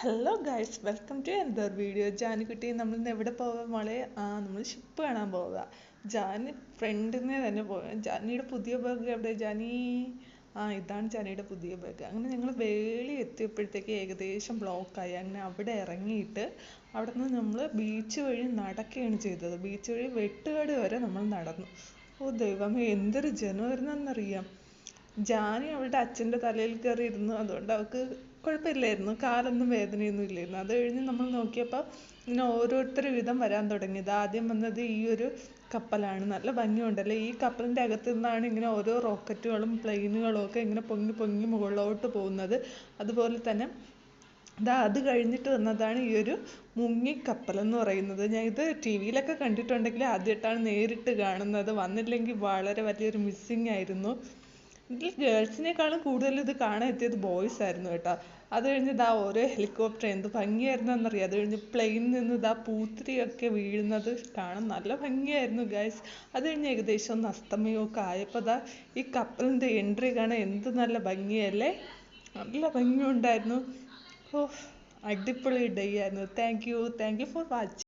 Hello guys, welcome to എന്തർ video. Janikutty, നമ്മൾ ഇന്ന് എവിടെ പോവാ മോളെ? നമ്മൾ ഷിപ്പ് കാണാൻ പോവുക. ജാനി ഫ്രണ്ടിനെ തന്നെ പോവാം. ജാനിയുടെ പുതിയ ബാഗ് എവിടെ ജാനി? ഇതാണ് ജാനിയുടെ പുതിയ ബാഗ്. അങ്ങനെ ഞങ്ങൾ വേളി എത്തിയപ്പോഴത്തേക്ക് ഏകദേശം ബ്ലോക്കായി. അങ്ങനെ അവിടെ ഇറങ്ങിയിട്ട് അവിടെ നിന്ന് നമ്മൾ ബീച്ച് വഴി നടക്കുകയാണ് ചെയ്തത്. ബീച്ച് വഴി വെട്ടുകാട് വരെ നമ്മൾ നടന്നു. ഓ ദൈവമേ, എന്തൊരു ജനമായിരുന്നെന്നറിയാം. ജാനി അവളുടെ അച്ഛൻ്റെ തലയിൽ കയറി ഇരുന്നു. അതുകൊണ്ട് അവൾക്ക് കുഴപ്പമില്ലായിരുന്നു, കാലൊന്നും വേദനയൊന്നും ഇല്ലായിരുന്നു. അത് കഴിഞ്ഞ് നമ്മൾ നോക്കിയപ്പോൾ ഇങ്ങനെ ഓരോരുത്തർ വീതം വരാൻ തുടങ്ങിയത്. ആദ്യം വന്നത് ഈ ഒരു കപ്പലാണ്. നല്ല ഭംഗിയുണ്ടല്ലേ. ഈ കപ്പലിൻ്റെ അകത്ത് നിന്നാണ് ഇങ്ങനെ ഓരോ റോക്കറ്റുകളും പ്ലെയിനുകളും ഒക്കെ ഇങ്ങനെ പൊങ്ങി പൊങ്ങി മുകളിലോട്ട് പോകുന്നത്. അതുപോലെ തന്നെ അത് കഴിഞ്ഞിട്ട് വന്നതാണ് ഈ ഒരു മുങ്ങിക്കപ്പൽ എന്ന് പറയുന്നത്. ഞാൻ ഇത് ടി വിയിലൊക്കെ കണ്ടിട്ടുണ്ടെങ്കിൽ ആദ്യമായിട്ടാണ് നേരിട്ട് കാണുന്നത്. വന്നില്ലെങ്കിൽ വളരെ വലിയൊരു മിസ്സിങ് ആയിരുന്നു. ഇതിൽ ഗേൾസിനേക്കാളും കൂടുതൽ ഇത് കാണാൻ എത്തിയത് ബോയ്സ് ആയിരുന്നു കേട്ടോ. അത് കഴിഞ്ഞ് ഓരോ ഹെലികോപ്റ്റർ എന്ത് ഭംഗിയായിരുന്നു എന്നറിയാം. അത് കഴിഞ്ഞ് പ്ലെയിനിൽ നിന്ന് പൂത്തിരിയൊക്കെ വീഴുന്നത് കാണാൻ നല്ല ഭംഗിയായിരുന്നു ഗൈസ്. അത് കഴിഞ്ഞ് ഏകദേശം ഒന്ന് അസ്തമയമൊക്കെ ആയപ്പോൾ ഈ കപ്പലിൻ്റെ എൻട്രി കാണാൻ എന്ത് നല്ല ഭംഗിയല്ലേ. നല്ല ഭംഗിയുണ്ടായിരുന്നു. ഓ, അടിപൊളി ഡേ ആയിരുന്നു. Thank you for watching.